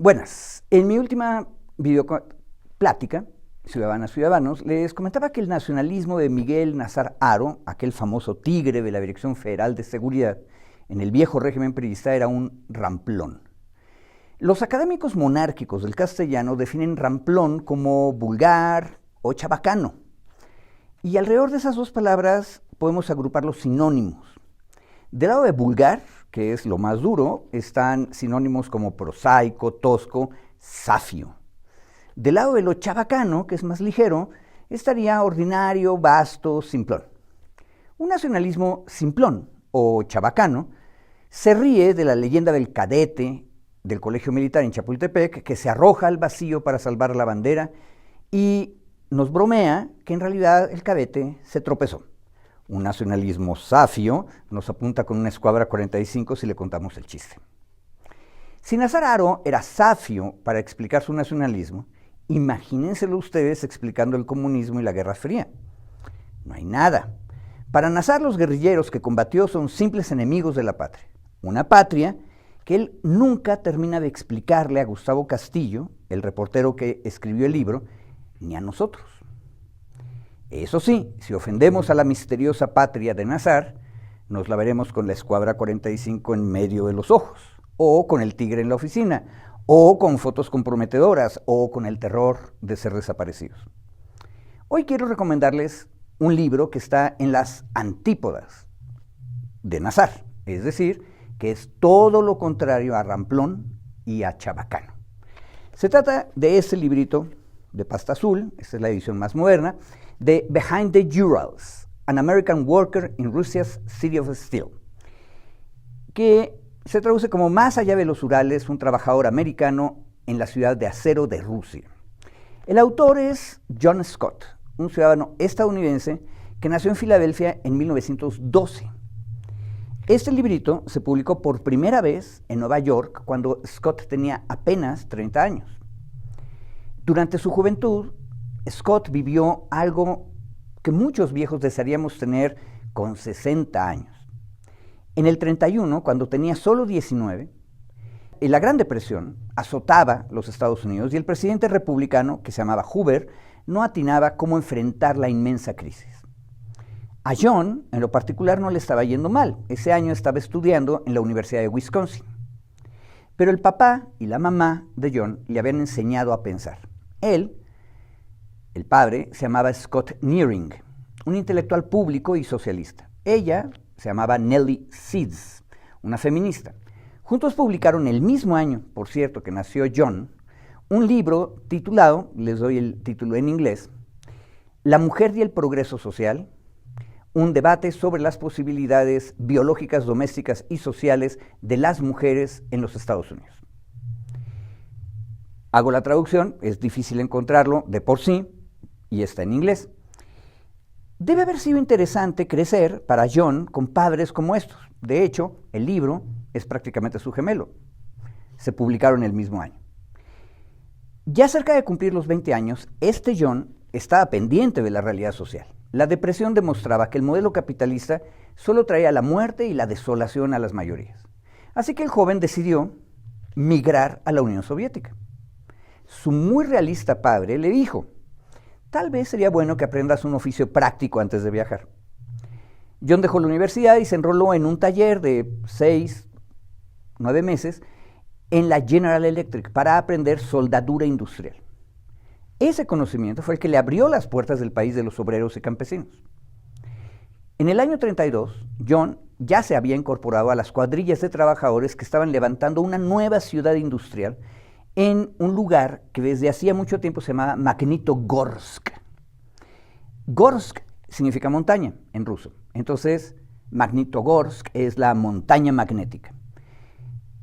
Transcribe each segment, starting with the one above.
Buenas, en mi última videoplática, Ciudadanas, Ciudadanos, les comentaba que el nacionalismo de Miguel Nazar Haro, aquel famoso tigre de la Dirección Federal de Seguridad, en el viejo régimen priista era un ramplón. Los académicos monárquicos del castellano definen ramplón como vulgar o chabacano. Y alrededor de esas dos palabras podemos agrupar los sinónimos. Del lado de vulgar, que es lo más duro, están sinónimos como prosaico, tosco, safio. Del lado de lo chabacano, que es más ligero, estaría ordinario, vasto, simplón. Un nacionalismo simplón o chabacano se ríe de la leyenda del cadete del colegio militar en Chapultepec que se arroja al vacío para salvar la bandera y nos bromea que en realidad el cadete se tropezó. Un nacionalismo safio nos apunta con una escuadra 45 si le contamos el chiste. Si Nazar Haro era safio para explicar su nacionalismo, imagínenselo ustedes explicando el comunismo y la Guerra Fría. No hay nada. Para Nazar, los guerrilleros que combatió son simples enemigos de la patria. Una patria que él nunca termina de explicarle a Gustavo Castillo, el reportero que escribió el libro, ni a nosotros. Eso sí, si ofendemos a la misteriosa patria de Nazar, nos la veremos con la escuadra 45 en medio de los ojos, o con el tigre en la oficina, o con fotos comprometedoras, o con el terror de ser desaparecidos. Hoy quiero recomendarles un libro que está en las antípodas de Nazar, es decir, que es todo lo contrario a ramplón y a chabacano. Se trata de este librito de pasta azul, esta es la edición más moderna, de Behind the Urals, An American Worker in Russia's City of Steel, que se traduce como Más allá de los Urales, un trabajador americano en la ciudad de acero de Rusia. El autor es John Scott, un ciudadano estadounidense que nació en Filadelfia en 1912. Este librito se publicó por primera vez en Nueva York cuando Scott tenía apenas 30 años. Durante su juventud, Scott vivió algo que muchos viejos desearíamos tener con 60 años. En el 31, cuando tenía solo 19, la Gran Depresión azotaba los Estados Unidos y el presidente republicano, que se llamaba Hoover, no atinaba cómo enfrentar la inmensa crisis. A John, en lo particular, no le estaba yendo mal. Ese año estaba estudiando en la Universidad de Wisconsin. Pero el papá y la mamá de John le habían enseñado a pensar. Él, el padre, se llamaba Scott Nearing, un intelectual público y socialista. Ella se llamaba Nellie Seeds, una feminista. Juntos publicaron el mismo año, por cierto, que nació John, un libro titulado, les doy el título en inglés, La mujer y el progreso social, un debate sobre las posibilidades biológicas, domésticas y sociales de las mujeres en los Estados Unidos. Hago la traducción, es difícil encontrarlo de por sí, y está en inglés. Debe haber sido interesante crecer para John con padres como estos. De hecho, el libro es prácticamente su gemelo. Se publicaron el mismo año. Ya cerca de cumplir los 20 años, este John estaba pendiente de la realidad social. La depresión demostraba que el modelo capitalista solo traía la muerte y la desolación a las mayorías. Así que el joven decidió migrar a la Unión Soviética. Su muy realista padre le dijo, tal vez sería bueno que aprendas un oficio práctico antes de viajar. John dejó la universidad y se enroló en un taller de 6-9 meses en la General Electric para aprender soldadura industrial. Ese conocimiento fue el que le abrió las puertas del país de los obreros y campesinos. En el año 32, John ya se había incorporado a las cuadrillas de trabajadores que estaban levantando una nueva ciudad industrial en un lugar que desde hacía mucho tiempo se llamaba Magnitogorsk. Gorsk significa montaña en ruso, entonces Magnitogorsk es la montaña magnética.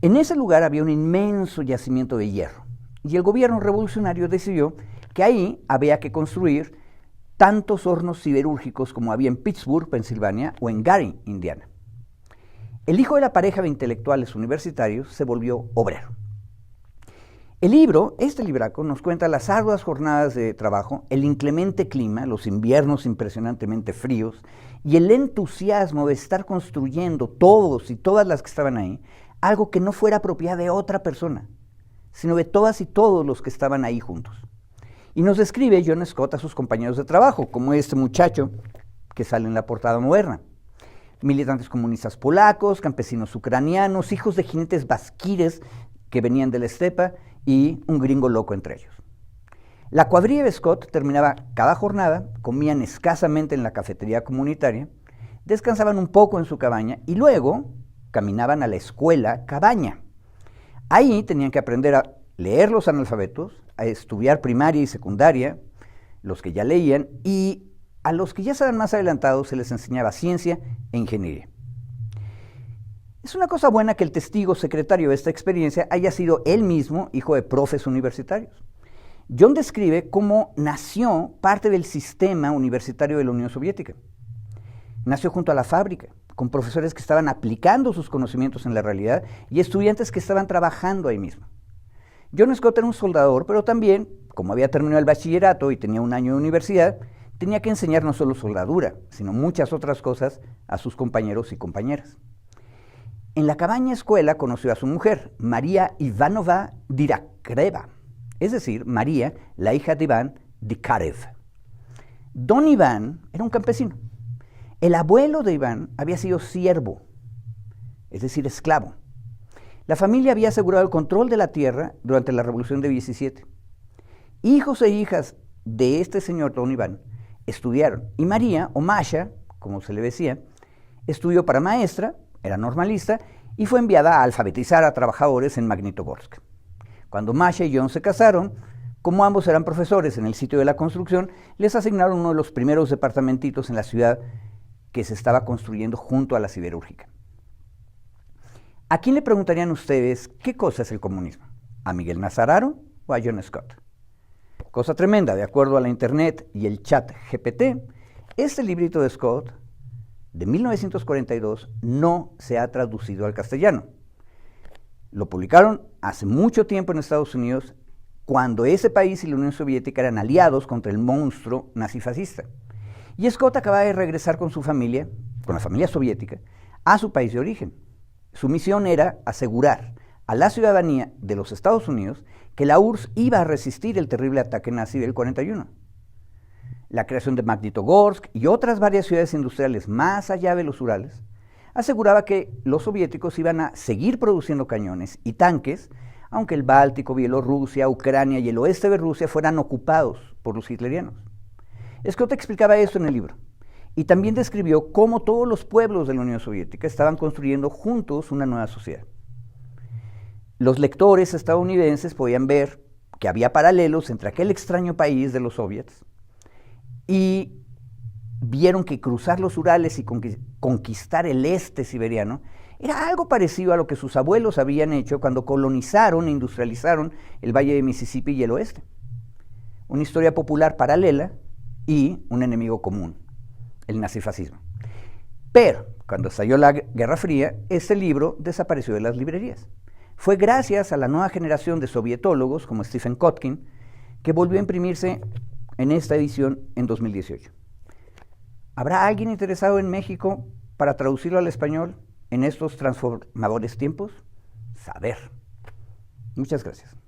En ese lugar había un inmenso yacimiento de hierro y el gobierno revolucionario decidió que ahí había que construir tantos hornos siderúrgicos como había en Pittsburgh, Pensilvania, o en Gary, Indiana. El hijo de la pareja de intelectuales universitarios se volvió obrero. El libro, este libraco, nos cuenta las arduas jornadas de trabajo, el inclemente clima, los inviernos impresionantemente fríos y el entusiasmo de estar construyendo todos y todas las que estaban ahí, algo que no fuera propiedad de otra persona, sino de todas y todos los que estaban ahí juntos. Y nos describe John Scott a sus compañeros de trabajo, como este muchacho que sale en la portada moderna. Militantes comunistas polacos, campesinos ucranianos, hijos de jinetes basquires que venían de la estepa y un gringo loco entre ellos. La cuadrilla de Scott terminaba cada jornada, comían escasamente en la cafetería comunitaria, descansaban un poco en su cabaña y luego caminaban a la escuela cabaña. Ahí tenían que aprender a leer los analfabetos, a estudiar primaria y secundaria, los que ya leían, y a los que ya estaban más adelantados se les enseñaba ciencia e ingeniería. Es una cosa buena que el testigo secretario de esta experiencia haya sido él mismo hijo de profes universitarios. John describe cómo nació parte del sistema universitario de la Unión Soviética. Nació junto a la fábrica, con profesores que estaban aplicando sus conocimientos en la realidad y estudiantes que estaban trabajando ahí mismo. John Scott era un soldador, pero también, como había terminado el bachillerato y tenía un año de universidad, tenía que enseñar no solo soldadura, sino muchas otras cosas a sus compañeros y compañeras. En la cabaña escuela conoció a su mujer, María Ivanovna Dirakreva, es decir, María, la hija de Iván Dikarev. Don Iván era un campesino. El abuelo de Iván había sido siervo, es decir, esclavo. La familia había asegurado el control de la tierra durante la Revolución de 17. Hijos e hijas de este señor Don Iván estudiaron, y María, o Masha, como se le decía, estudió para maestra, era normalista, y fue enviada a alfabetizar a trabajadores en Magnitogorsk. Cuando Masha y John se casaron, como ambos eran profesores en el sitio de la construcción, les asignaron uno de los primeros departamentitos en la ciudad que se estaba construyendo junto a la siderúrgica. ¿A quién le preguntarían ustedes qué cosa es el comunismo? ¿A Miguel Nazar Haro o a John Scott? Cosa tremenda, de acuerdo a la internet y el chat GPT, este librito de Scott, de 1942, no se ha traducido al castellano. Lo publicaron hace mucho tiempo en Estados Unidos, cuando ese país y la Unión Soviética eran aliados contra el monstruo nazifascista. Y Scott acaba de regresar con su familia, con la familia soviética, a su país de origen. Su misión era asegurar a la ciudadanía de los Estados Unidos que la URSS iba a resistir el terrible ataque nazi del 41. La creación de Magnitogorsk y otras varias ciudades industriales más allá de los Urales aseguraba que los soviéticos iban a seguir produciendo cañones y tanques, aunque el Báltico, Bielorrusia, Ucrania y el oeste de Rusia fueran ocupados por los hitlerianos. Scott explicaba esto en el libro, y también describió cómo todos los pueblos de la Unión Soviética estaban construyendo juntos una nueva sociedad. Los lectores estadounidenses podían ver que había paralelos entre aquel extraño país de los soviets y vieron que cruzar los Urales y conquistar el este siberiano era algo parecido a lo que sus abuelos habían hecho cuando colonizaron e industrializaron el valle de Mississippi y el oeste. Una historia popular paralela y un enemigo común, el nazifascismo. Pero cuando estalló la Guerra Fría, este libro desapareció de las librerías. Fue gracias a la nueva generación de sovietólogos como Stephen Kotkin que volvió a imprimirse en esta edición en 2018. ¿Habrá alguien interesado en México para traducirlo al español en estos transformadores tiempos? Saber. Muchas gracias.